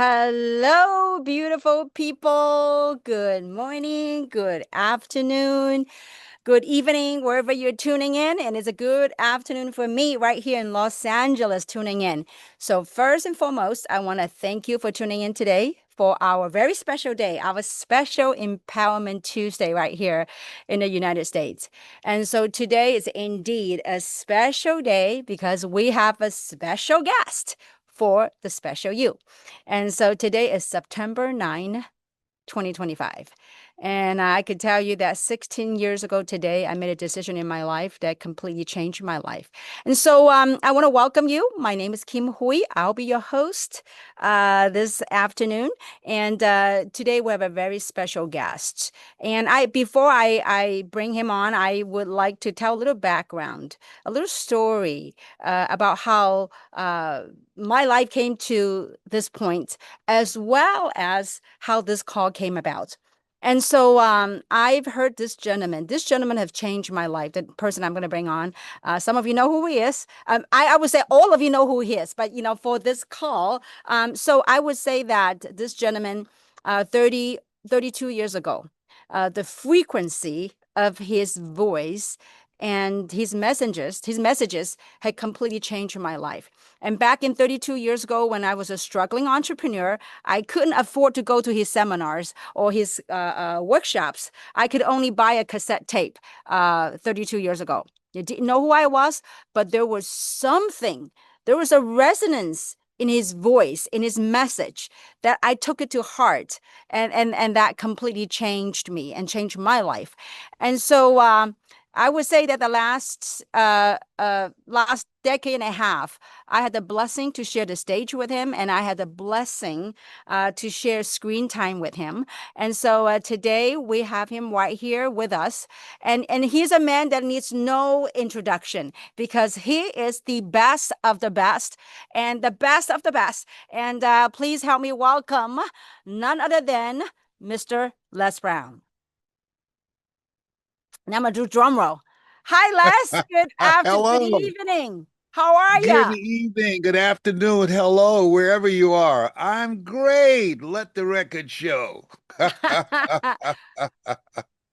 Hello, beautiful people. Good morning, good afternoon, good evening, wherever you're tuning in. And it's a good afternoon for me right here in Los Angeles tuning in. So, first and foremost, I want to thank you for tuning in today for our very special day, our special Empowerment Tuesday right here in the United States. And so, today is indeed a special day because we have a special guest for the special you. And so today is September 9, 2025. And I could tell you that 16 years ago today, I made a decision in my life that completely changed my life. And so I want to welcome you. My name is Kim Hui. I'll be your host this afternoon. And today we have a very special guest. And before I bring him on, I would like to tell a little background, a little story about how my life came to this point, as well as how this call came about. And so I've heard this gentleman. This gentleman have changed my life. The person I'm going to bring on. Some of you know who he is. I would say all of you know who he is. But for this call, so I would say that this gentleman, 32 years ago, the frequency of his voice and his messages had completely changed my life. And back in 32 years ago, when I was a struggling entrepreneur, I couldn't afford to go to his seminars or his workshops. I could only buy a cassette tape 32 years ago. You didn't know who I was, but there was something, there was a resonance in his voice, in his message, that I took it to heart, and that completely changed me and changed my life. And so I would say that the last decade and a half, I had the blessing to share the stage with him, and I had the blessing to share screen time with him. And so today we have him right here with us, and he's a man that needs no introduction because he is the best of the best and the best of the best. And please help me welcome none other than Mr. Les Brown. Now I'm gonna do drum roll. Hi, Les. Good Hello. evening. How are Good ya? evening. Good afternoon. Hello, wherever you are. I'm great. Let the record show.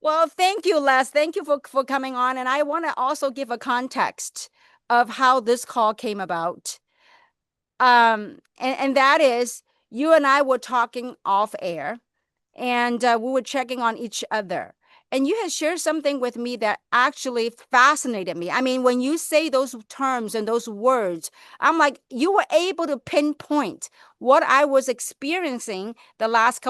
Well, thank you, Les. Thank you for coming on. And I want to also give a context of how this call came about. And that is you and I were talking off air, and we were checking on each other. And you had shared something with me that actually fascinated me. I mean, when you say those terms and those words, I'm like, you were able to pinpoint what I was experiencing the last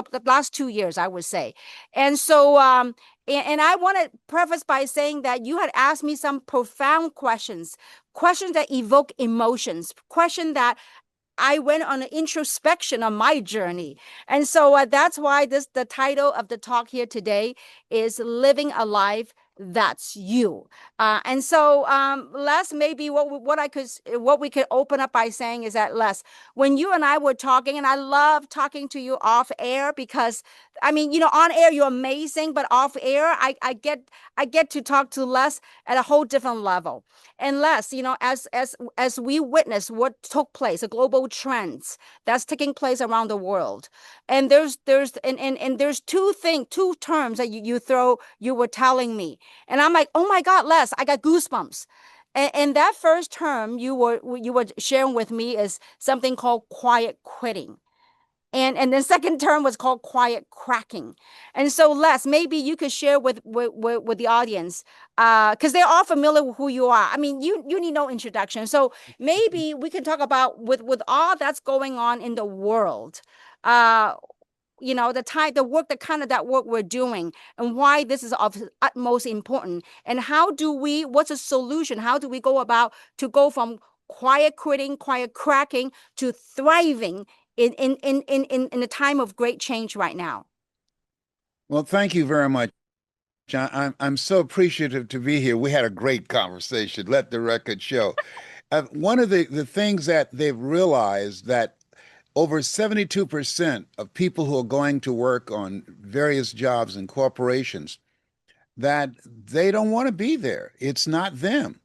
2 years, I would say. And so, and I want to preface by saying that you had asked me some profound questions, questions that evoke emotions, questions that I went on an introspection on my journey. And so that's why the title of the talk here today is Living a Life That's You. And so Les, maybe what we could open up by saying is that, Les, when you and I were talking, and I love talking to you off air because I mean, on air you're amazing, but off air I get to talk to Les at a whole different level. And Les, as we witness what took place, the global trends that's taking place around the world, and there's two terms that you were telling me, and I'm like, oh my God, Les, I got goosebumps. And that first term you were sharing with me is something called quiet quitting. And the second term was called quiet cracking. And so, Les, maybe you could share with the audience, because they're all familiar with who you are. I mean, you need no introduction. So maybe we can talk about with all that's going on in the world, uh, the work we're doing, and why this is of utmost important, and what's a solution? How do we go about to go from quiet quitting, quiet cracking to thriving in a time of great change right now? Well, thank you very much. I'm so appreciative to be here. We had a great conversation. Let the record show. One of the things that they've realized that over 72% of people who are going to work on various jobs in corporations that they don't want to be there. It's not them.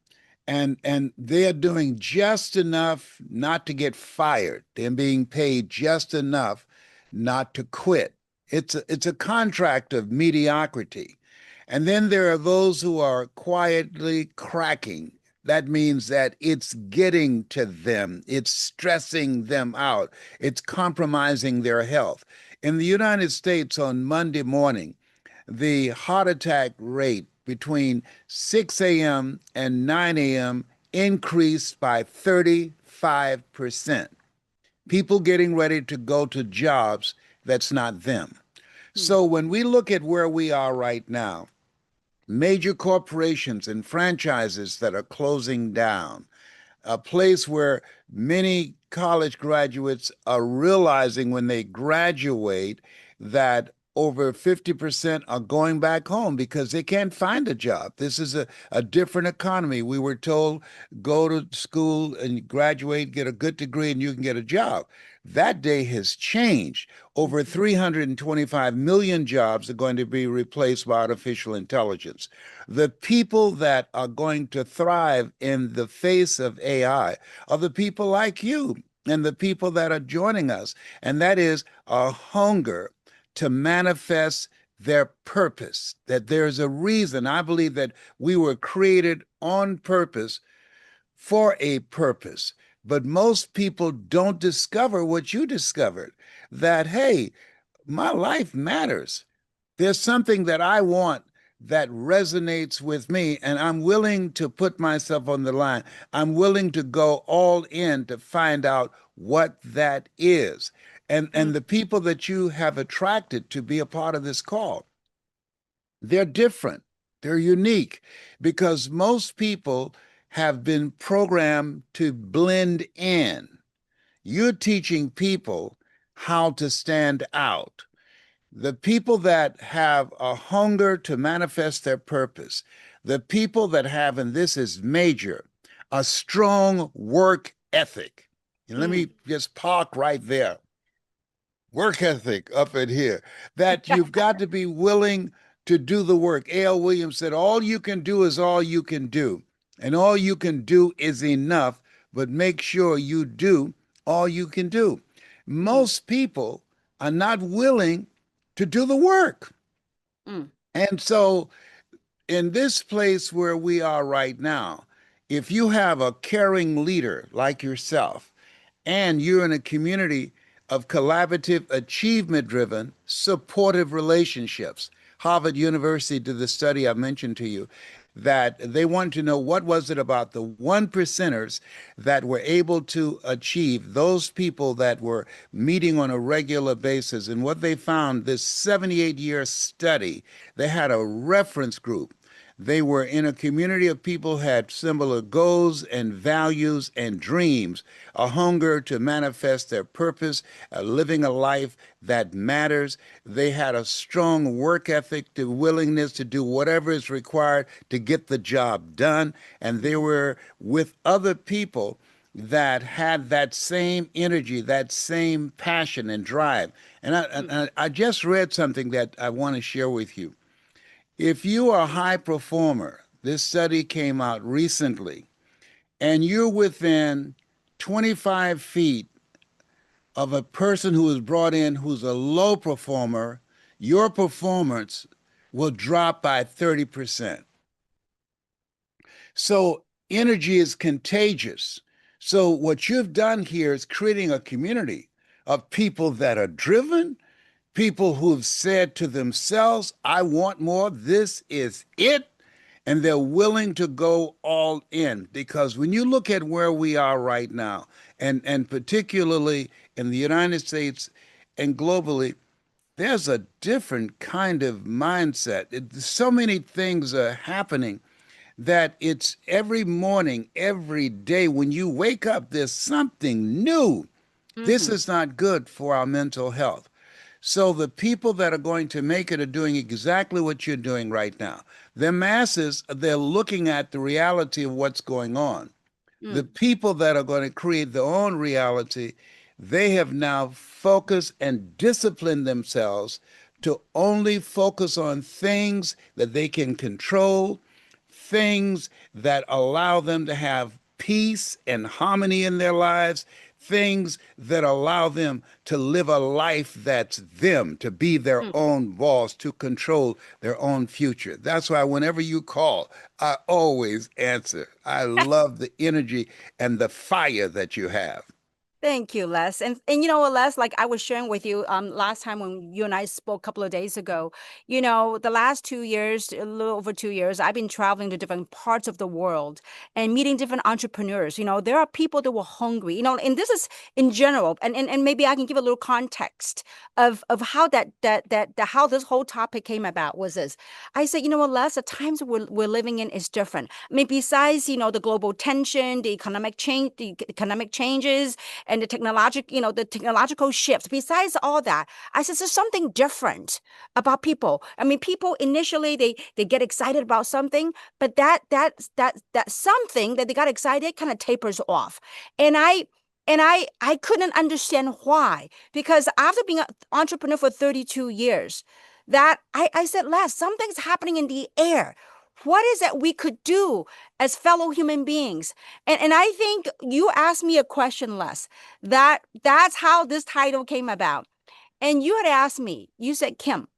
and they're doing just enough not to get fired. They're being paid just enough not to quit. It's a contract of mediocrity. And then there are those who are quietly cracking. That means that it's getting to them, it's stressing them out, it's compromising their health. In the United States on Monday morning, the heart attack rate between 6 a.m. and 9 a.m. increased by 35%. People getting ready to go to jobs that's not them. Mm, So when we look at where we are right now, major corporations and franchises that are closing down, a place where many college graduates are realizing when they graduate that over 50% are going back home because they can't find a job. This is a different economy. We were told go to school and graduate, get a good degree, and you can get a job. That day has changed. Over mhm, 325 million jobs are going to be replaced by artificial intelligence. The people that are going to thrive in the face of AI are the people like you and the people that are joining us. And that is a hunger to manifest their purpose, that there's a reason. I believe that we were created on purpose for a purpose. But most people don't discover what you discovered, that, hey, my life matters. There's something that I want that resonates with me, and I'm willing to put myself on the line. I'm willing to go all in to find out what that is. And mm, the people that you have attracted to be a part of this call, they're different. They're unique because most people have been programmed to blend in. You're teaching people how to stand out. The people that have a hunger to manifest their purpose, the people that have, and this is major, a strong work ethic. And let mm. me just park right there. Work ethic up in here, that you've got to be willing to do the work. A.L. Williams said, all you can do is all you can do. And all you can do is enough, but make sure you do all you can do. Mm, Most people are not willing to do the work. mm, And so, in this place where we are right now, if you have a caring leader like yourself, and you're in a community of collaborative, achievement driven, supportive relationships. Harvard University did the study I mentioned to you that they wanted to know what was it about the one percenters that were able to achieve, those people that were meeting on a regular basis. And what they found, this 78-year study, they had a reference group. They were in a community of people who had similar goals and values and dreams, a hunger to manifest their purpose, living a life that matters. They had a strong work ethic, the willingness to do whatever is required to get the job done. And they mhm, were with other people that had that same energy, that same passion and drive. And I, mm, and I just read something that I want to share with you. If you are a high performer, this study came out recently, and you're within 25 feet of a person who is brought in who's a low performer, your performance will drop by 30%. So energy is contagious. So what you've done here is creating a community of people that are driven, people who've said to themselves, I want more, this is it. And they're willing to go all in because when you look at where we are right now, and particularly in the United States and globally, there's a different kind of mindset. So many things are happening that it's every morning, every day when you wake up, there's something new. This mhm, is not good for our mental health. So the people that are going to make it are doing exactly what you're doing right now. The masses, they're looking at the reality of what's going on. The mm, people that are going to create their own reality, they have now focused and disciplined themselves to only focus on things that they can control, things that allow them to have peace and harmony in their lives, things that allow them to live a life that's them, to be their Mm. own boss, to control their own future. That's why whenever you call, I always answer. I love the energy and the fire that you have. Thank you, Les. And you know what, Les, like I was sharing with you last time when you and I spoke a couple of days ago, the last 2 years, a little over 2 years, I've been traveling to different parts of the world and meeting different entrepreneurs. There are people that were hungry, and this is in general, and maybe I can give a little context of how how this whole topic came about was this. I said, you know what, Les, the times we're living in is different. I mean, besides, the global tension, the economic changes and the technological shifts. Besides all that, I said there's something different about people. I mean, people initially they get excited about something, but that something that they got excited kind of tapers off. And I couldn't understand why, because after being an entrepreneur for 32 years, that I said, Les, something's happening in the air. What is that we could do as fellow human beings? And I think you asked me a question, Les. That's how this title came about. And you had asked me, you said, Kim,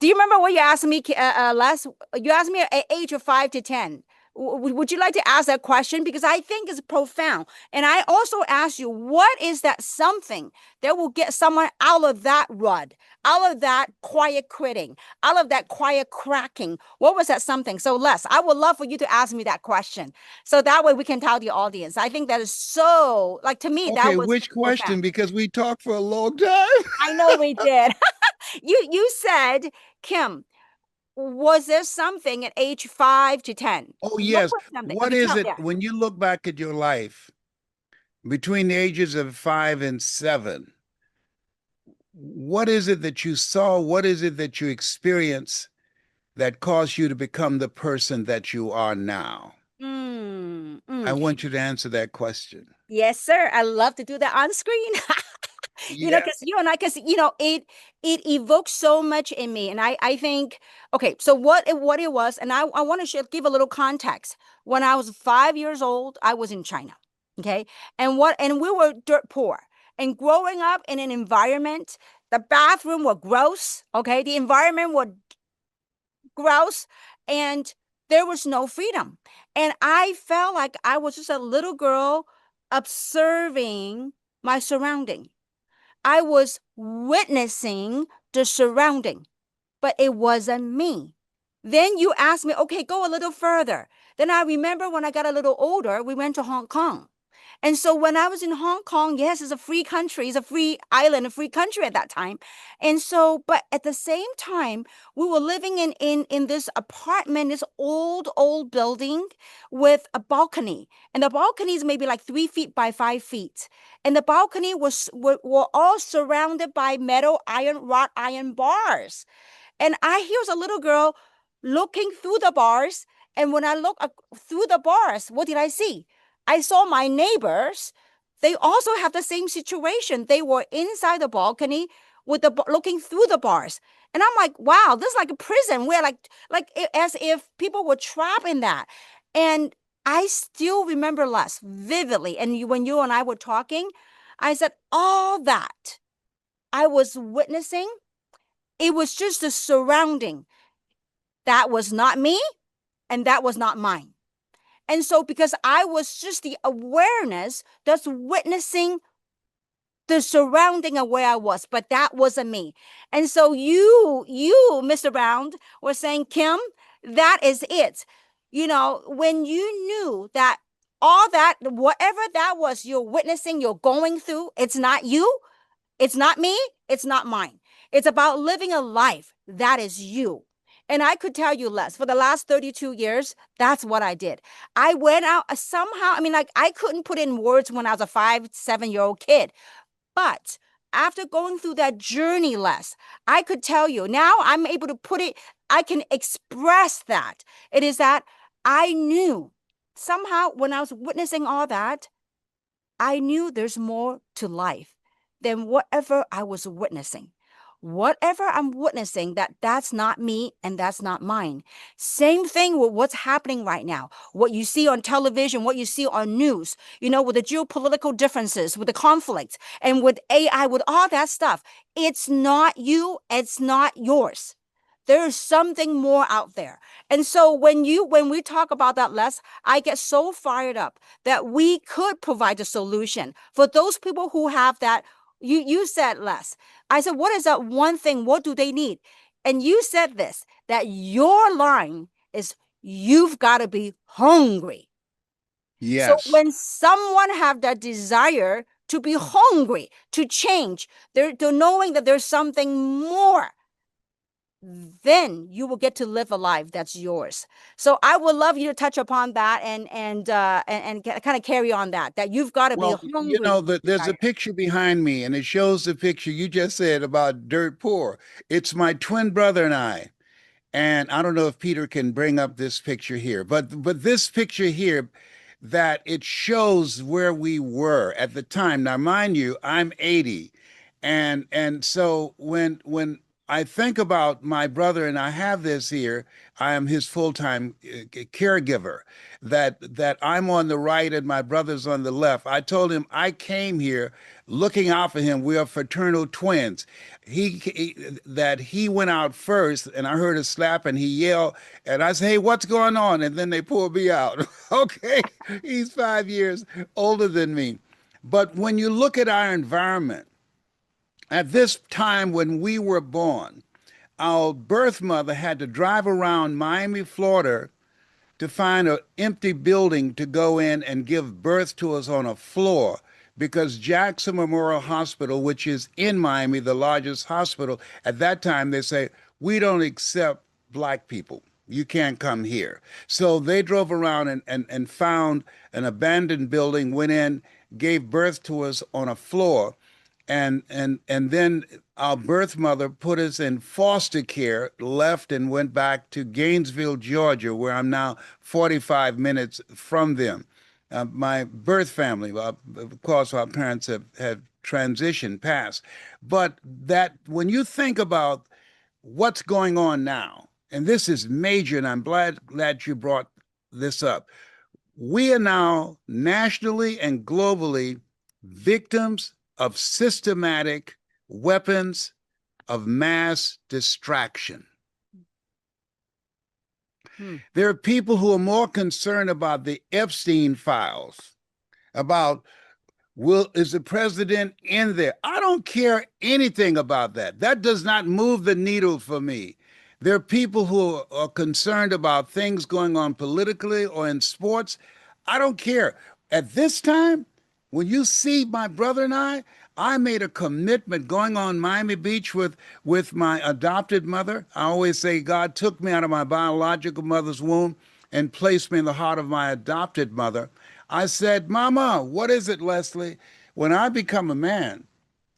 do you remember what you asked me, Les? You asked me at age of 5 to 10. Would you like to ask that question? Because I think it's profound. And I also asked you, what is that something that will get someone out of that rut, out of that quiet quitting, out of that quiet cracking? What was that something? So, Les, I would love for you to ask me that question. So that way we can tell the audience. I think that is so, like, to me, that Okay, was which profound. question? Because we talked for a long time. I know we did. You said, Kim, was there something at age 5 to 10? Oh, What yes. was something? What Okay, is tell, it yeah. when you look back at your life between the ages of 5 and 7? What is it that you saw? What is it that you experienced that caused you to become the person that you are now? Mm, I mm. want you to answer that question. Yes, sir. I love to do that on screen. Yeah. Because you and I, because it evokes so much in me, and I think, okay, so what it was, and I want to give a little context. When I was 5 years old, I was in China, okay, and we were dirt poor, and growing up in an environment, the bathroom was gross, okay, the environment was gross, and there was no freedom, and I felt like I was just a little girl observing my surrounding. I was witnessing the surrounding, but it wasn't me. Then you asked me, okay, go a little further. Then I remember when I got a little older, we went to Hong Kong. And so when I was in Hong Kong, yes, it's a free country, it's a free island, a free country at that time. And so, but at the same time, we were living in this apartment, this old building with a balcony. And the balcony is maybe like 3 feet by 5 feet. And the balcony were all surrounded by wrought iron bars. And here was a little girl looking through the bars. And when I look through the bars, what did I see? I saw my neighbors. They also have the same situation. They were inside the balcony with looking through the bars. And I'm like, wow, this is like a prison where as if people were trapped in that. And I still remember less vividly. And when you and I were talking, I said, all that I was witnessing, it was just the surrounding. That was not me, and that was not mine. And so, because I was just the awareness that's witnessing the surrounding of where I was, but that wasn't me. And so, Mr. Brown, were saying, Kim, that is it. When you knew that all that, whatever that was, you're witnessing, you're going through, it's not you, it's not me, it's not mine. It's about living a life that is you. And I could tell you less. For the last 32 years, that's what I did. I went out somehow. I mean, like, I couldn't put in words when I was a 5, 7-year-old kid. But after going through that journey, Les, I could tell you now I'm able to put it, I can express that. It is that I knew somehow when I was witnessing all that, I knew there's more to life than whatever I was witnessing. whatever I'm witnessing, that's not me and that's not mine. Same thing with what's happening right now. What you see on television, what you see on news, with the geopolitical differences, with the conflicts, and with AI, with all that stuff. It's not you, it's not yours. There's something more out there. And so when we talk about that, Les, I get so fired up that we could provide a solution for those people who have that. You said, Les, I said, what is that one thing? What do they need? And you said this, that your line is, you've got to be hungry. So Yes. when someone have that desire to be hungry, to change, they're knowing that there's something more, then you will get to live a life that's yours. So I would love you to touch upon that and kind of carry on that you've got to be Well, hungry for your there's a desire. picture behind me, and it shows the picture you just said about dirt poor. It's my twin brother and I. And I don't know if Peter can bring up this picture here, but this picture here, that it shows where we were at the time. Now, mind you, I'm 80. And so when I think about my brother, and I have this here, I am his full-time caregiver, that I'm on the right and my brother's on the left. I told him I came here looking out for him. We are fraternal twins. That he went out first, and I heard a slap, and he yelled, and I said, "Hey, what's going on?" And then they pulled me out. Okay, he's 5 years older than me. But when you look at our environment, at this time when we were born, our birth mother had to drive around Miami, Florida to find an empty building to go in and give birth to us on a floor because Jackson Memorial Hospital, which is in Miami, the largest hospital, at that time they say, we don't accept black people. You can't come here. So they drove around and found an abandoned building, went in, gave birth to us on a floor, and then our birth mother put us in foster care, left and went back to Gainesville, Georgia, where I'm now 45 minutes from them. My birth family, of course, our parents have transitioned past. But that when you think about what's going on now, and this is major, and I'm glad you brought this up. We are now nationally and globally victims of systematic weapons of mass distraction. There are people who are more concerned about the Epstein files, about is the president in there? I don't care anything about that. That does not move the needle for me. There are people who are concerned about things going on politically or in sports. I don't care. At this time, when you see my brother and I made a commitment going on Miami Beach with my adopted mother. I always say God took me out of my biological mother's womb and placed me in the heart of my adopted mother. I said, Mama, what is it, Leslie? When I become a man,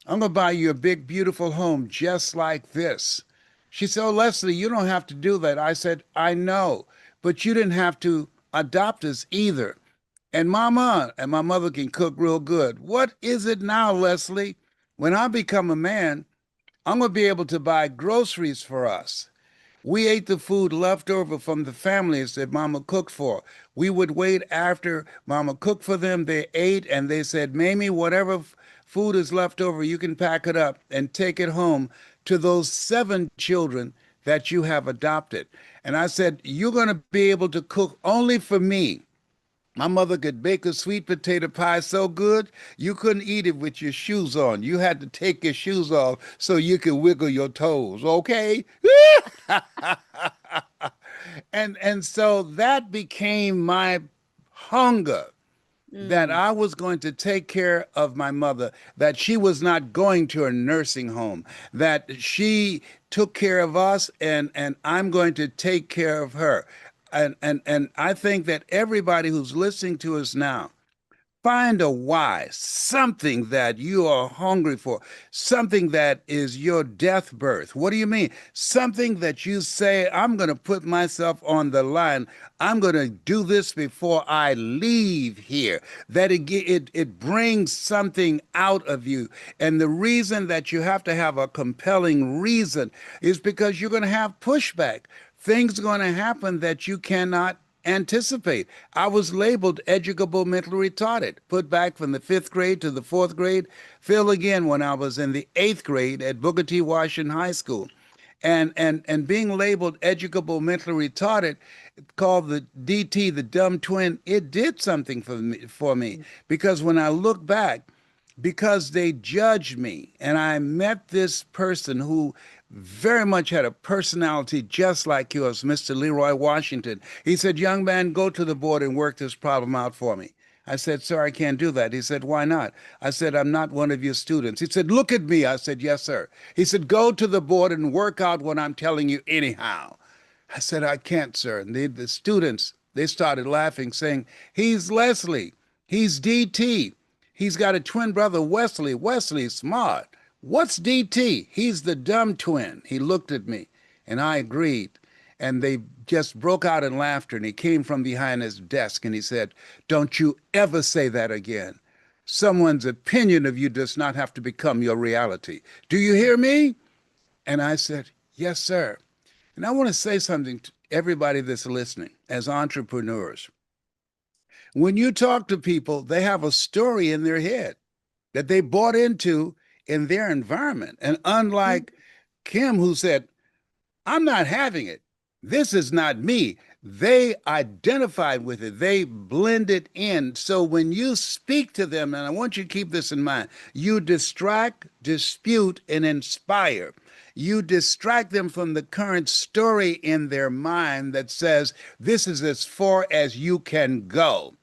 I'm going to buy you a big, beautiful home just like this. She said, Oh, Leslie, you don't have to do that. I said, I know, but you didn't have to adopt us either. And Mama and my mother can cook real good. What is it now, Leslie? When I become a man, I'm going to be able to buy groceries for us. We ate the food left over from the families that Mama cooked for. We would wait after Mama cooked for them. They ate and they said, Mamie, whatever food is left over, you can pack it up and take it home to those 7 children that you have adopted. And I said, You're going to be able to cook only for me. My mother could bake a sweet potato pie so good you couldn't eat it with your shoes on. You had to take your shoes off so you could wiggle your toes, okay? And so that became my hunger, that Mm, I was going to take care of my mother, that she was not going to a nursing home, that she took care of us, and I'm going to take care of her. And I think that everybody who's listening to us now, Find a why, something that you are hungry for, something that is your death birth. What do you mean? Something that you say, I'm going to put myself on the line. I'm going to do this before I leave here. That it brings something out of you. And the reason that you have to have a compelling reason is because you're going to have pushback. Things are going to happen that you cannot anticipate. I was labeled educable mentally retarded, put back from the fifth grade to the fourth grade, fill again when I was in the eighth grade at Booker T. Washington High School. And being labeled educable mentally retarded, called the DT, the dumb twin, it did something for me because when I look back, because they judged me. And I met this person who very much had a personality just like yours, Mr. Leroy Washington. He said, young man, go to the board and work this problem out for me. I said, sir, I can't do that. He said, why not? I said, I'm not one of your students. He said, look at me. I said, yes, sir. He said, go to the board and work out what I'm telling you anyhow. I said, I can't, sir. And the students, they started laughing, saying, he's Leslie. He's DT. He's got a twin brother, Wesley. Wesley's smart. What's DT? He's the dumb twin. He looked at me, and I agreed. And they just broke out in laughter, and he came from behind his desk, and he said, don't you ever say that again. Someone's opinion of you does not have to become your reality. Do you hear me? And I said, yes, sir. And I want to say something to everybody that's listening as entrepreneurs. When you talk to people, they have a story in their head that they bought into in their environment. And unlike Kim, who said, I'm not having it, this is not me, they identified with it, they blended in. So when you speak to them, and I want you to keep this in mind, you distract, dispute, and inspire. You distract them from the current story in their mind that says, this is as far as you can go.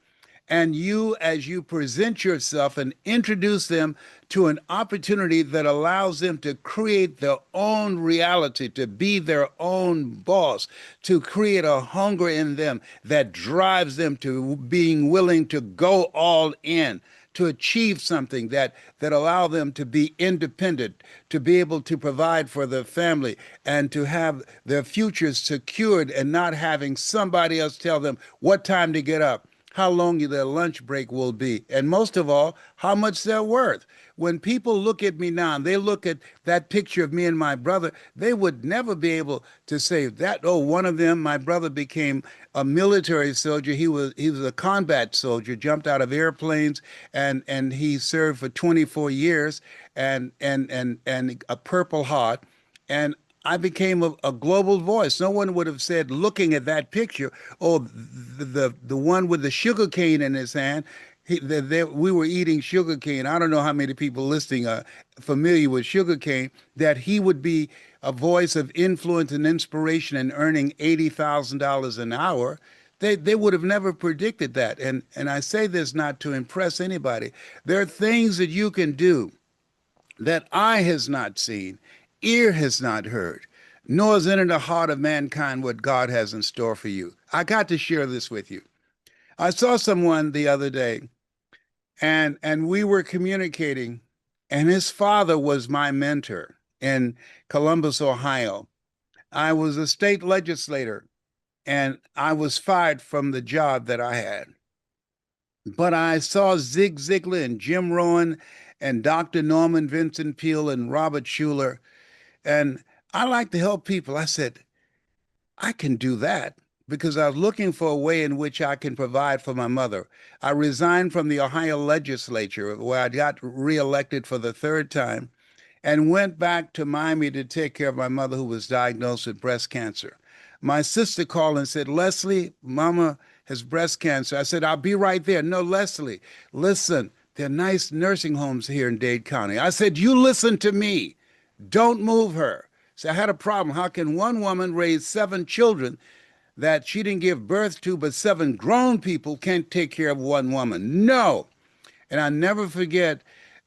And you, as you present yourself and introduce them to an opportunity that allows them to create their own reality, to be their own boss, to create a hunger in them that drives them to being willing to go all in, to achieve something that allow them to be independent, to be able to provide for their family, and to have their futures secured and not having somebody else tell them what time to get up, how long their lunch break will be, and most of all, how much they're worth. When people look at me now and they look at that picture of me and my brother, they would never be able to say that, oh, one of them, my brother became a military soldier. He was a combat soldier, jumped out of airplanes, and he served for 24 years and a Purple Heart. And I became a global voice. No one would have said, looking at that picture, oh, the one with the sugar cane in his hand. We were eating sugar cane. I don't know how many people listening are familiar with sugar cane. That he would be a voice of influence and inspiration and earning $80,000 an hour. They would have never predicted that. And I say this not to impress anybody. There are things that you can do that eye has not seen, ear has not heard, nor has entered the heart of mankind what God has in store for you. I got to share this with you. I saw someone the other day, and we were communicating, and his father was my mentor in Columbus, Ohio. I was a state legislator, and I was fired from the job that I had. But I saw Zig Ziglar and Jim Rohn and Dr. Norman Vincent Peale and Robert Schuller. And I like to help people. I said, I can do that because I was looking for a way in which I can provide for my mother. I resigned from the Ohio legislature where I got reelected for the third time and went back to Miami to take care of my mother who was diagnosed with breast cancer. My sister called and said, Leslie, Mama has breast cancer. I said, I'll be right there. No, Leslie, listen, there are nice nursing homes here in Dade County. I said, you listen to me. Don't move her. So I had a problem. How can one woman raise 7 children that she didn't give birth to, but 7 grown people can't take care of one woman? No. And I never forget,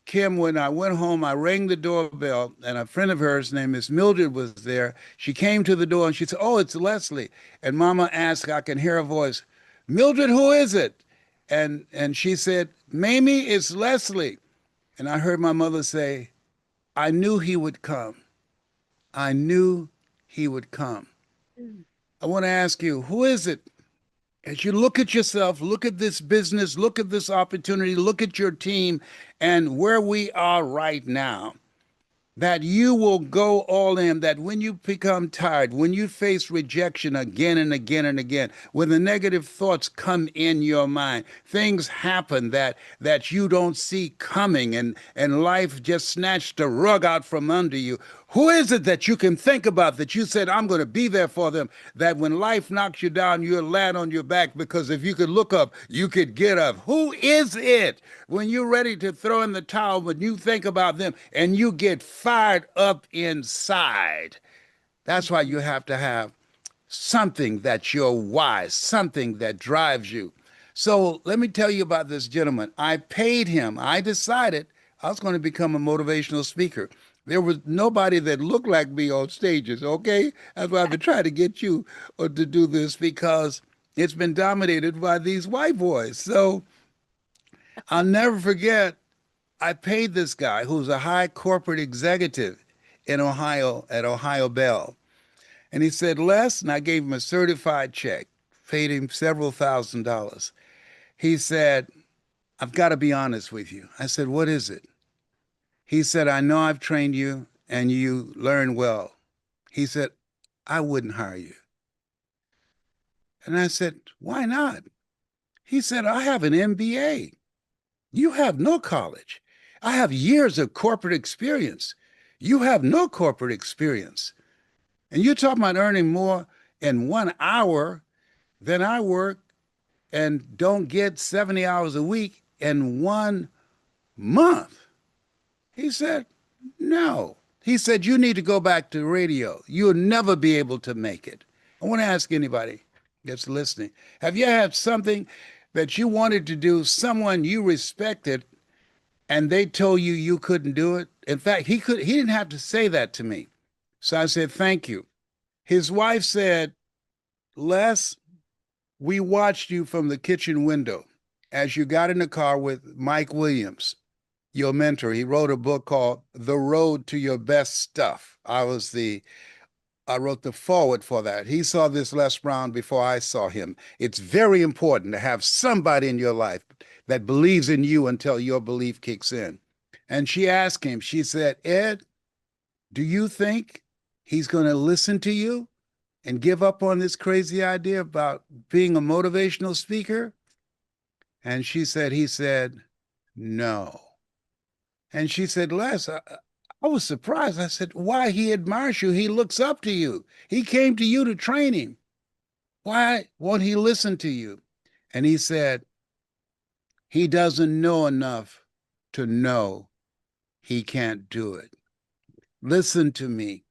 Kim, when I went home, I rang the doorbell, and a friend of hers named Miss Mildred was there. She came to the door and she said, oh, it's Leslie. And Mama asked, I can hear her voice, Mildred, who is it? And she said, Mamie, it's Leslie. And I heard my mother say, I knew he would come. I knew he would come. Mm. I want to ask you, who is it? As you look at yourself, look at this business, look at this opportunity, look at your team and where we are right now, that you will go all in, that when you become tired, when you face rejection again and again and again, when the negative thoughts come in your mind, things happen that you don't see coming, and life just snatched the rug out from under you. Who is it that you can think about that you said, I'm going to be there for them, that when life knocks you down, you'll land on your back because if you could look up, you could get up? Who is it when you're ready to throw in the towel, when you think about them and you get fired up inside? That's why you have to have something that's your why, something that drives you. So let me tell you about this gentleman. I paid him. I decided I was going to become a motivational speaker. There was nobody that looked like me on stages, okay? That's why I've been trying to get you to do this because it's been dominated by these white boys. So I'll never forget, I paid this guy who's a high corporate executive in Ohio at Ohio Bell. And he said, Les, and I gave him a certified check, paid him several $1,000s. He said, I've got to be honest with you. I said, what is it? He said, I know I've trained you and you learn well. He said, I wouldn't hire you. And I said, why not? He said, I have an MBA. You have no college. I have years of corporate experience. You have no corporate experience. And you're talking about earning more in 1 hour than I work and don't get 70 hours a week in 1 month. He said, no. He said, you need to go back to radio. You'll never be able to make it. I want to ask anybody that's listening, have you had something that you wanted to do, someone you respected, and they told you you couldn't do it? In fact, he didn't have to say that to me. So I said, thank you. His wife said, Les, we watched you from the kitchen window as you got in the car with Mike Williams, your mentor. He wrote a book called The Road to Your Best Stuff. I wrote the forward for that. He saw this Les Brown before I saw him. It's very important to have somebody in your life that believes in you until your belief kicks in. And she asked him, she said, Ed, do you think he's going to listen to you and give up on this crazy idea about being a motivational speaker? And he said, no. And she said, Les, I was surprised. I said, why? He admires you. He looks up to you. He came to you to train him. Why won't he listen to you? And he said, he doesn't know enough to know he can't do it. Listen to me.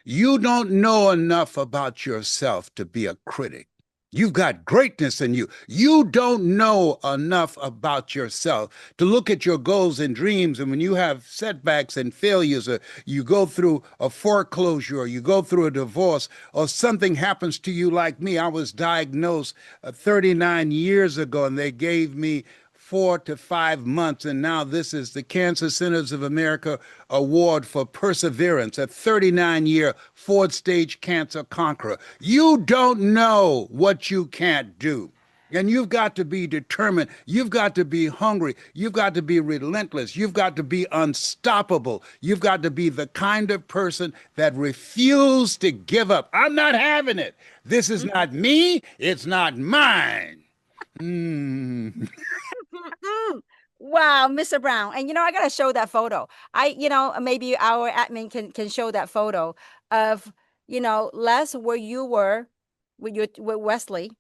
You don't know enough about yourself to be a critic. You've got greatness in you. You don't know enough about yourself to look at your goals and dreams. And when you have setbacks and failures, or you go through a foreclosure, or you go through a divorce, or something happens to you like me. I was diagnosed 39 years ago, and they gave me 4 to 5 months. And now this is the Cancer Centers of America Award for Perseverance, a 39-year fourth-stage cancer conqueror. You don't know what you can't do. And you've got to be determined. You've got to be hungry. You've got to be relentless. You've got to be unstoppable. You've got to be the kind of person that refuses to give up. I'm not having it. This is not me. It's not mine. Mm. Mm. Wow, Mr. Brown. And I gotta show that photo. Maybe our admin can show that photo of, Les, where you were with Wesley,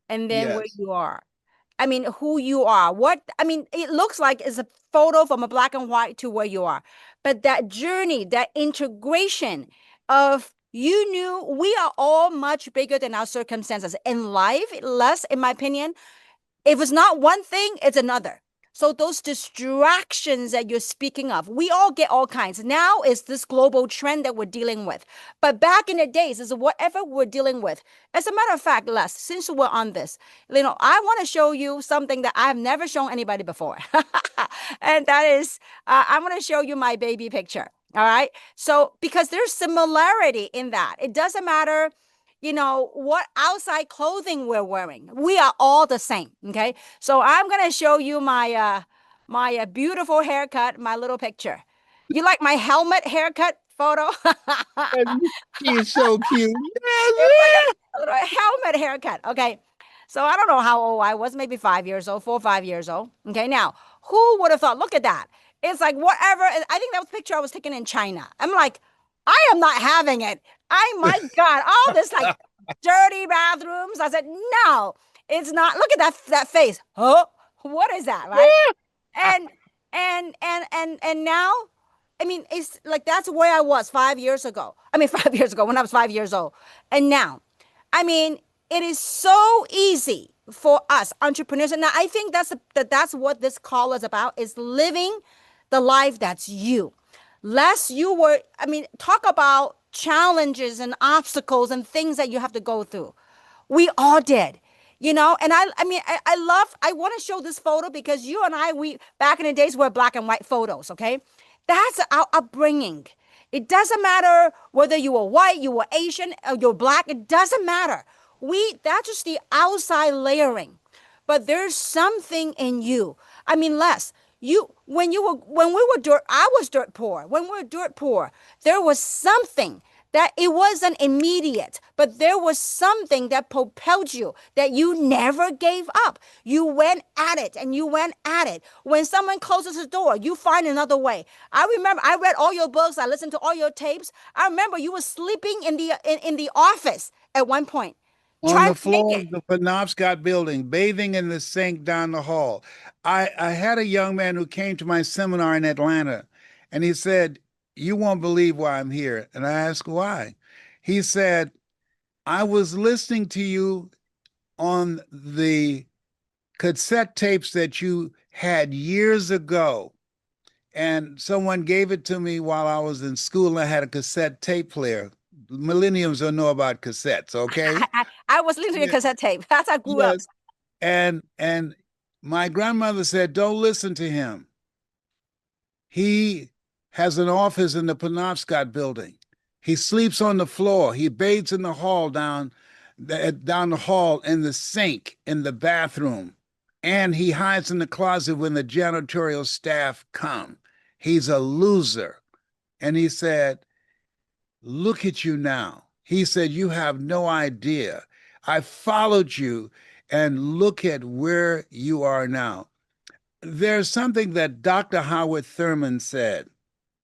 and then where Yes. you are. I mean, who you are. It looks like it's a photo from a black and white to where you are. But that journey, that integration of you knew we are all much bigger than our circumstances in life. Les, in my opinion, if it's not one thing, it's another. So those distractions that you're speaking of, we all get all kinds. Now is this global trend that we're dealing with. But back in the days, is whatever we're dealing with. As a matter of fact, Les, since we're on this, I want to show you something that I have never shown anybody before. And that is, I'm going to show you my baby picture. All right. So, because there's similarity in that, it doesn't matter what outside clothing we're wearing. We are all the same. Okay. So I'm going to show you my beautiful haircut, my little picture. You like my helmet haircut photo? He's so cute. It's like Yes. a little helmet haircut. Okay. So I don't know how old I was, maybe 5 years old, 4 or 5 years old. Okay. Now, who would have thought? Look at that. It's like whatever. I think that was a picture I was taken in China. I'm like, I am not having it. My God, all this like dirty bathrooms. I said, no, it's not. Look at that face. Oh, what is that, right? And and now, I mean, it's like that's where I was 5 years ago. I mean, 5 years ago when I was 5 years old, and now, I mean, it is so easy for us entrepreneurs, and I think that's what this call is about: is living the life that's you. Less you were. I mean, talk about challenges and obstacles and things that you have to go through. We all did, and I mean, I want to show this photo because you and I, we back in the days were black and white photos. Okay. That's our upbringing. It doesn't matter whether you were white, you were Asian, or you're black. It doesn't matter. That's just the outside layering. But there's something in you. I mean, Les, when we were dirt, I was dirt poor. When we were dirt poor, there was something that it wasn't immediate, but there was something that propelled you, that you never gave up. You went at it and you went at it. When someone closes the door, you find another way. I remember I read all your books, I listened to all your tapes. I remember you were sleeping in the office at one point, On trying the to make floor it. of the Penobscot building, bathing in the sink down the hall. I had a young man who came to my seminar in Atlanta, and he said, "You won't believe why I'm here." And I asked why. He said, "I was listening to you on the cassette tapes that you had years ago, and someone gave it to me while I was in school, and I had a cassette tape player. Millenniums don't know about cassettes, okay?" I was listening to Yeah. cassette tape. That's how I grew up. Yes. And my grandmother said, "Don't listen to him. He has an office in the Penobscot building. He sleeps on the floor. He bathes in the hall down the hall in the sink in the bathroom. And he hides in the closet when the janitorial staff come. He's a loser." And he said, "Look at you now." He said, "You have no idea. I followed you, and look at where you are now." There's something that Dr. Howard Thurman said,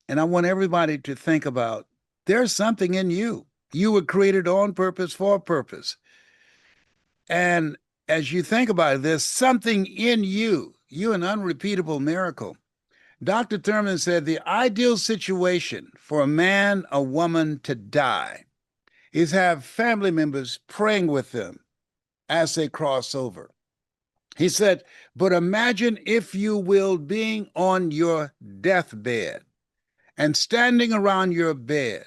and I want everybody to think about. There's something in you. You were created on purpose for a purpose. And as you think about it, there's something in you. You're an unrepeatable miracle. Dr. Thurman said the ideal situation for a man or woman to die is have family members praying with them as they cross over. He said, but imagine, if you will, being on your deathbed and standing around your bed,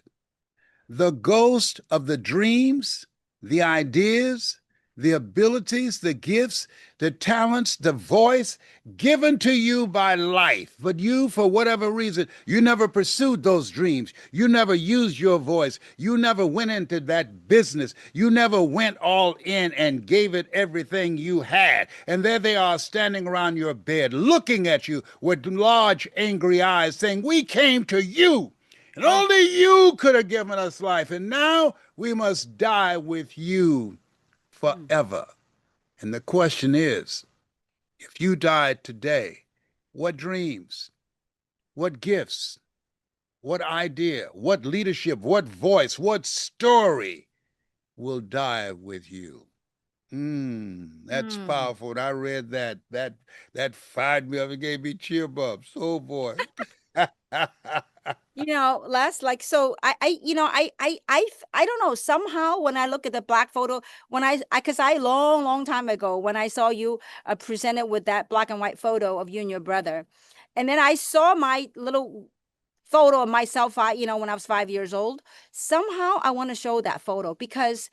the ghost of the dreams, the ideas, the abilities, the gifts, the talents, the voice given to you by life. But you, for whatever reason, you never pursued those dreams. You never used your voice. You never went into that business. You never went all in and gave it everything you had. And there they are standing around your bed, looking at you with large, angry eyes, saying, "We came to you. And only you could have given us life. And now we must die with you forever." And the question is, if you died today, what dreams, what gifts, what idea, what leadership, what voice, what story will die with you? That's Mm. powerful. And I read that fired me up and gave me cheer bumps. Oh boy. Les, like, so I don't know, somehow when I look at the black photo, because I long time ago, when I saw you presented with that black and white photo of you and your brother, and then I saw my little photo of myself, when I was 5 years old. Somehow I want to show that photo because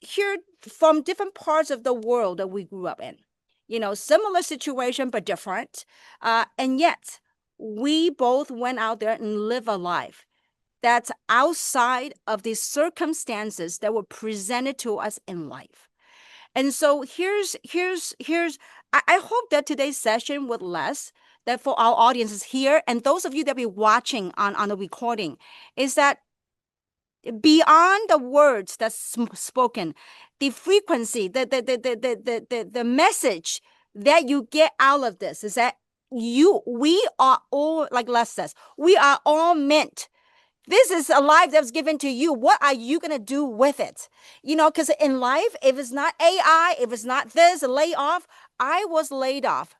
here, from different parts of the world that we grew up in, similar situation but different, and yet we both went out there and live a life that's outside of the circumstances that were presented to us in life. And so here's I hope that today's session with Les, that for our audiences here and those of you that be watching on the recording, is that beyond the words that's spoken, the frequency, the message that you get out of this is that we are all, like Les says, we are all meant. This is a life that was given to you. What are you going to do with it? Because in life, if it's not AI, if it's not this, lay off. I was laid off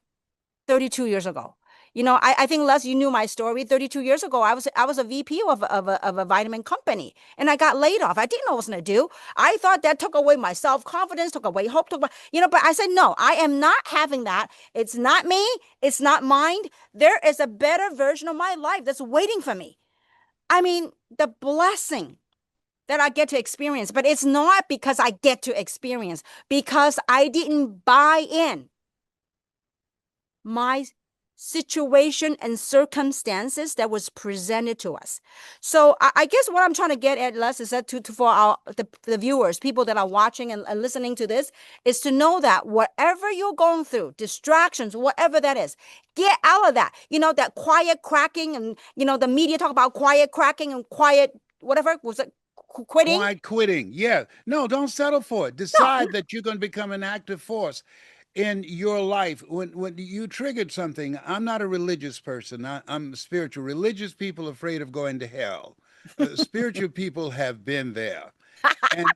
32 years ago. I think, Les, you knew my story. 32 years ago, I was a VP of a vitamin company, and I got laid off. I didn't know what I was going to do. I thought that took away my self-confidence, took away hope, but I said, no, I am not having that. It's not me. It's not mine. There is a better version of my life that's waiting for me. I mean, the blessing that I get to experience, but it's not because I get to experience, because I didn't buy in my situation and circumstances that was presented to us. So I guess what I'm trying to get at, Les, is that for the viewers, people that are watching and listening to this, is to know that whatever you're going through, distractions, whatever that is, get out of that. That quiet cracking, and the media talk about quiet cracking and quiet whatever was it, quitting. Quiet quitting. Yeah. No, don't settle for it. No. Decide that you're going to become an active force in your life. When you triggered something, I'm not a religious person. I'm spiritual. Religious people are afraid of going to hell. Spiritual people have been there. And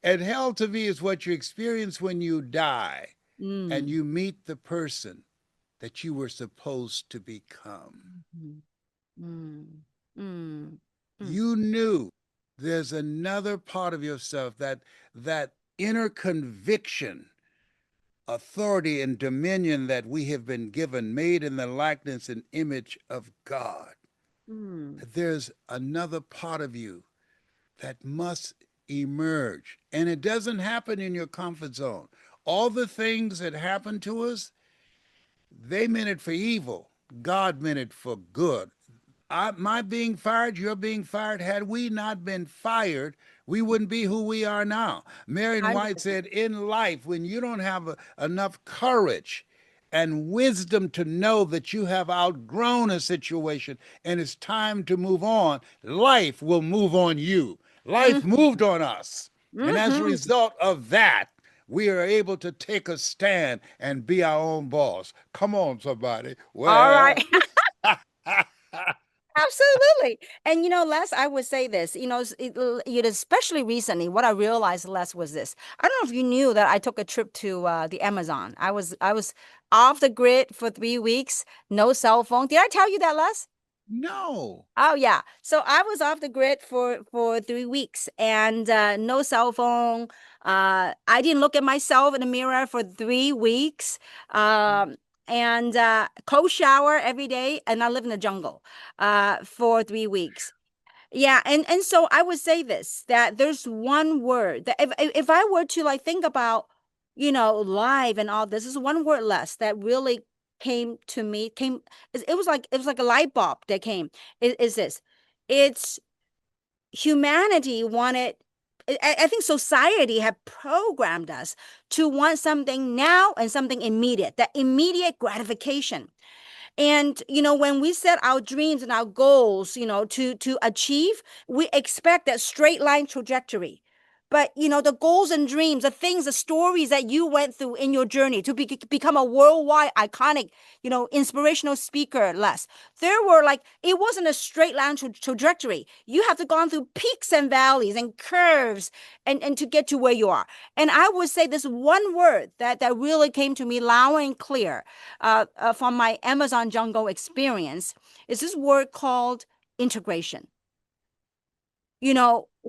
and hell to me is what you experience when you die and Mm. you meet the person that you were supposed to become. Mm. Mm. Mm. Mm. You knew there's another part of yourself, that inner conviction, authority and dominion that we have been given, made in the likeness and image of God. Mm. There's another part of you that must emerge. And it doesn't happen in your comfort zone. All the things that happen to us, they meant it for evil. God meant it for good. My being fired, your being fired, had we not been fired, we wouldn't be who we are now. Marion White 100%. said, in life, when you don't have enough courage and wisdom to know that you have outgrown a situation and it's time to move on, life will move on you. Life Mm. moved on us. And as a Mhm. result of that, we are able to take a stand and be our own boss. Come on, somebody. All right. Well, Absolutely. And Les, I would say this, especially recently, what I realized, Les, was this. I don't know if you knew that I took a trip to the Amazon. I was off the grid for 3 weeks, no cell phone. Did I tell you that, Les? no. Oh yeah. So I was off the grid for 3 weeks, and no cell phone. I didn't look at myself in the mirror for 3 weeks. And cold shower every day, and I live in the jungle for 3 weeks. Yeah, and so I would say this, that there's one word that if I were to like think about, live and all this is one word less that really came to me, it was like a light bulb that came. Is this. It's humanity wanted. I think society had programmed us to want something now and something immediate, that immediate gratification. And when we set our dreams and our goals, to achieve, we expect that straight line trajectory. but the goals and dreams, the things, the stories that you went through in your journey to become a worldwide iconic, inspirational speaker, Les. There were it wasn't a straight line trajectory. You have to gone through peaks and valleys and curves and to get to where you are. And I would say this one word that really came to me loud and clear from my Amazon jungle experience is this word called integration.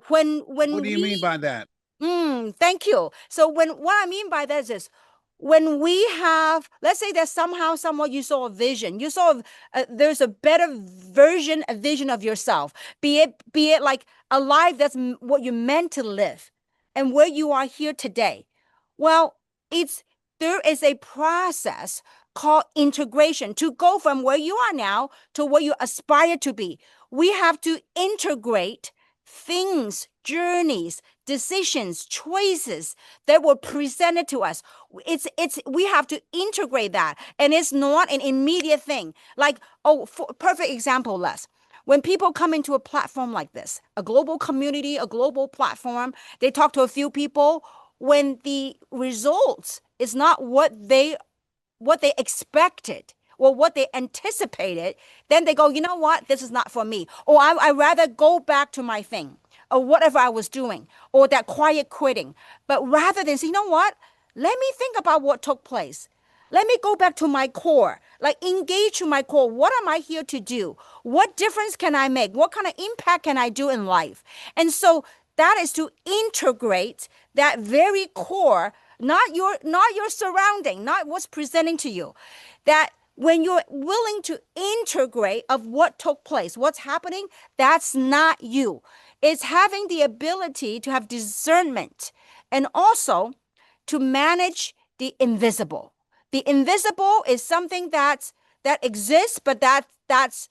When What do you mean by that? Thank you. So what I mean by that is when we have, let's say that somewhat you saw a vision, you saw there's a better version, a vision of yourself, be it like a life that's what you're meant to live, and where you are here today. Well, there is a process called integration to go from where you are now to where you aspire to be. We have to integrate things, journeys, decisions, choices that were presented to us. We have to integrate that, and it's not an immediate thing. Like, for perfect example, Les. When people come into a platform like this, a global community, a global platform, they talk to a few people. When the results is not what they expected or what they anticipated, then they go, you know what, this is not for me. Or I rather go back to my thing or whatever I was doing, or that quiet quitting. But rather than say, you know what, let me think about what took place. Let me go back to my core, like engage to my core. What am I here to do? What difference can I make? What kind of impact can I do in life? And so that is to integrate that very core, not your surrounding, not what's presenting to you. That when you're willing to integrate of what took place, what's happening, that's not you. It's having the ability to have discernment and also to manage the invisible. The invisible is something that exists, but that's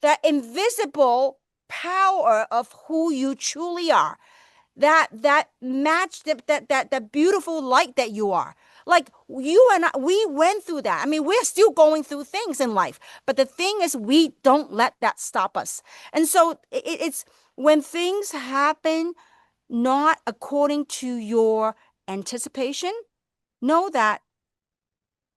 that invisible power of who you truly are, that match that beautiful light that you are. Like you and I, we went through that. I mean, we're still going through things in life, but the thing is, we don't let that stop us. And so it's when things happen not according to your anticipation, know that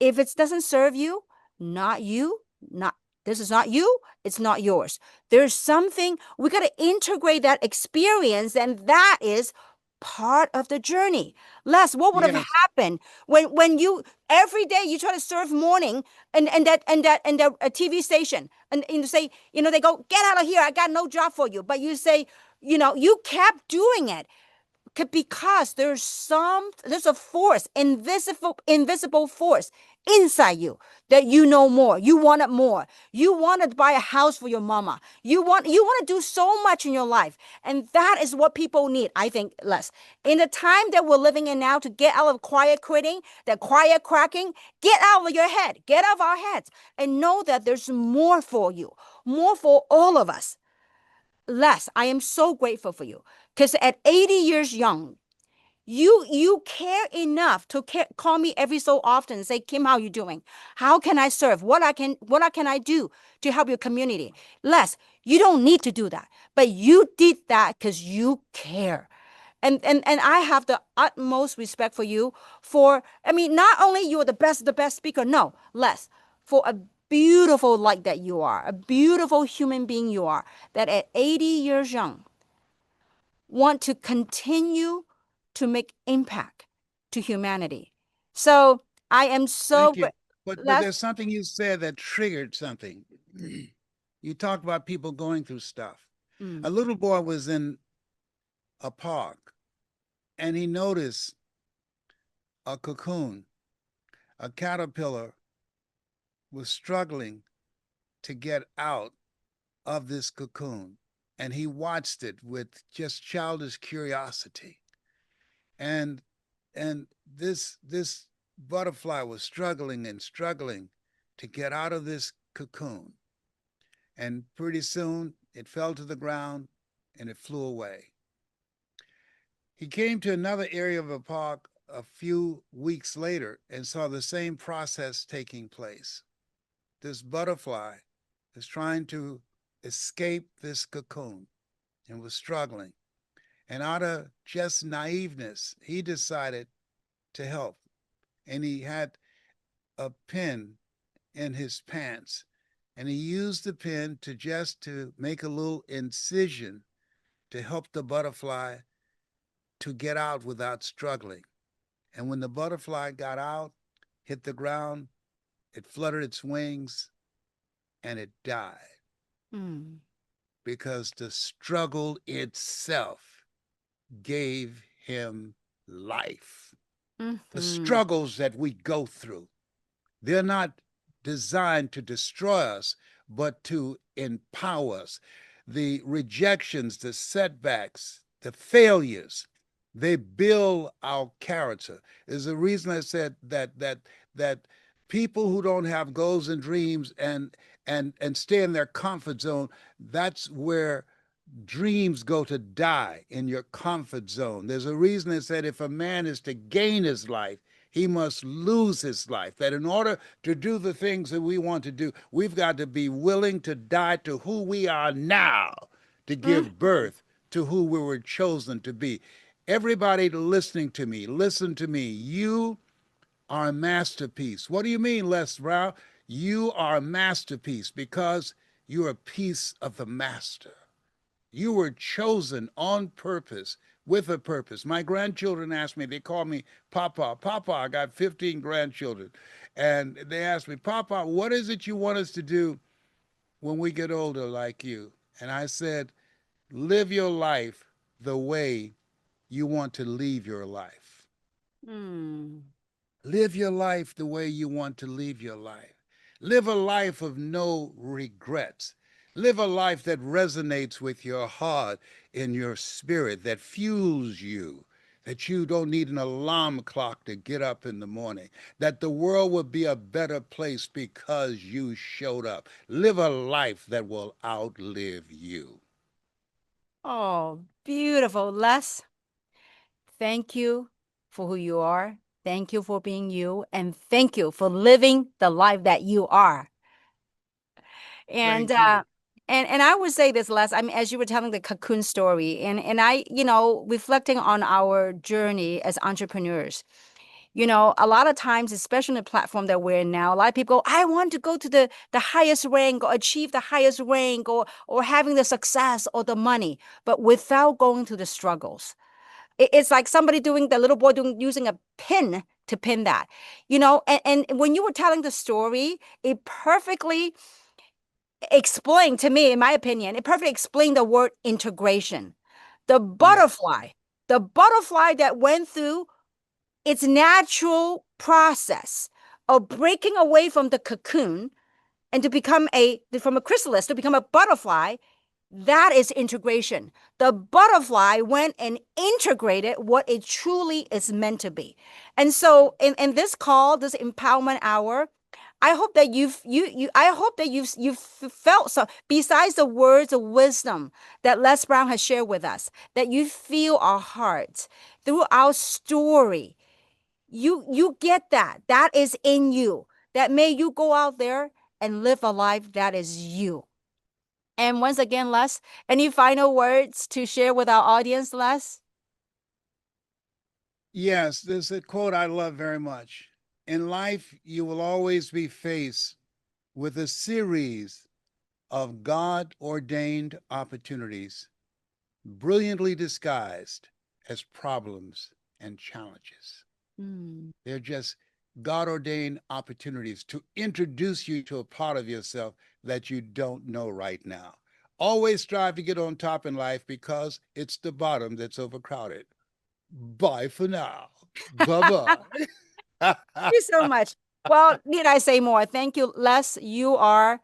if it doesn't serve you, not you, not this is not you, it's not yours. There's something we got to integrate that experience, and that is part of the journey. Les, what would have Yes. happened when you every day you try to serve morning and that a TV station and you say, they go, get out of here, I got no job for you. But you say, you kept doing it because there's a force, invisible force inside you that more. You want it more. You want to buy a house for your mama. You want to do so much in your life, and that is what people need. I think, Les, in the time that we're living in now, to get out of quiet quitting, that quiet cracking, get out of your head, get out of our heads, and know that there's more for you, more for all of us. Les, I am so grateful for you because at 80 years young, you care enough to call me every so often and say, Kim, how you doing? How can I serve? What can I do to help your community? Les, you don't need to do that, but you did that because you care. And I have the utmost respect for you for, I mean, not only you're the best speaker, no, Les, for a beautiful light that you are, a beautiful human being you are, that at 80 years young, want to continue to make impact to humanity. So I am so Thank you. But that's there's something you said that triggered something. You talked about people going through stuff. mm, A little boy was in a park and he noticed a cocoon, a caterpillar was struggling to get out of this cocoon. And he watched it with just childish curiosity. And this butterfly was struggling and struggling to get out of this cocoon. And pretty soon it fell to the ground and it flew away. He came to another area of the park a few weeks later and saw the same process taking place. This butterfly is trying to escape this cocoon and was struggling. And out of just naiveness, he decided to help. And he had a pen in his pants. And he used the pen to make a little incision to help the butterfly to get out without struggling. And when the butterfly got out, hit the ground, it fluttered its wings and it died Mm. because the struggle itself gave him life. The Mm-hmm. struggles that we go through, they're not designed to destroy us, but to empower us. The rejections, the setbacks, the failures, they build our character. There's a reason I said that people who don't have goals and dreams and stay in their comfort zone, that's where dreams go to die, in your comfort zone. There's a reason that said if a man is to gain his life, he must lose his life. That in order to do the things that we want to do, we've got to be willing to die to who we are now to give Mm-hmm. birth to who we were chosen to be. Everybody listening to me, listen to me. You are a masterpiece. What do you mean, Les Brown? You are a masterpiece because you're a piece of the master. You were chosen on purpose, with a purpose. My grandchildren ask me, they call me Papa. Papa, I got 15 grandchildren. And they ask me, Papa, what is it you want us to do when we get older like you? And I said, live your life the way you want to leave your life. Mm. Live your life the way you want to live your life. Live a life of no regrets. Live a life that resonates with your heart and your spirit, that fuels you, that you don't need an alarm clock to get up in the morning, that the world will be a better place because you showed up. Live a life that will outlive you. Oh, beautiful. Les, thank you for who you are. Thank you for being you. And thank you for living the life that you are. And Thank you. and I would say this, Les. I mean, as you were telling the cocoon story, and I, reflecting on our journey as entrepreneurs. A lot of times, especially in the platform that we're in now, a lot of people go, I want to go to the highest rank or achieve the highest rank or having the success or the money, but without going through the struggles. It's like somebody doing the little boy doing using a pin to pin that. And when you were telling the story, it perfectly explained to me, in my opinion, it perfectly explained the word integration. The Yes. butterfly, the butterfly that went through its natural process of breaking away from the cocoon and to become from a chrysalis to become a butterfly. That is integration. The butterfly went and integrated what it truly is meant to be. And so in this call, this empowerment hour, I hope that I hope that you've felt, so besides the words of wisdom that Les Brown has shared with us, that you feel our hearts through our story. You get that is in you, that may you go out there and live a life that is you. And once again, Les, any final words to share with our audience, Les? Yes, there's a quote I love very much. In life, you will always be faced with a series of God ordained opportunities, brilliantly disguised as problems and challenges. Mm. They're just God ordained opportunities to introduce you to a part of yourself that you don't know right now. Always strive to get on top in life because it's the bottom that's overcrowded. Bye for now. Bye bye. You so much. Well, need I say more? Thank you, Les. You are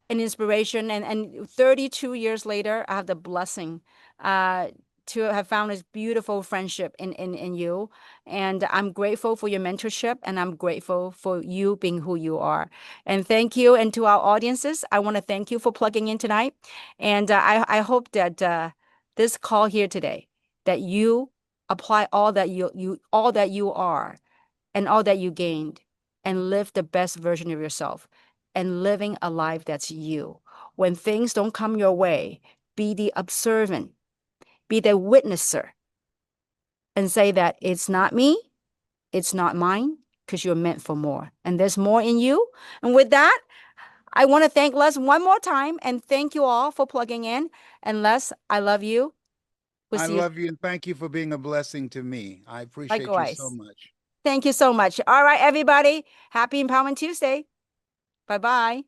an inspiration. And 32 years later, I have the blessing uh, to have found this beautiful friendship in you. And I'm grateful for your mentorship, and I'm grateful for you being who you are. And thank you. And to our audiences, I want to thank you for plugging in tonight. And I hope that this call here today, that you apply all that you are and all that you gained and live the best version of yourself and living a life that's you. When things don't come your way, be the observant. be the witnesser and say that it's not me, it's not mine, because you're meant for more. And there's more in you. And with that, I want to thank Les one more time and thank you all for plugging in. And Les, I love you. We'll I see you love you and thank you for being a blessing to me. I appreciate you so likewise. much. Thank you so much. All right, everybody. Happy Empowerment Tuesday. Bye-bye.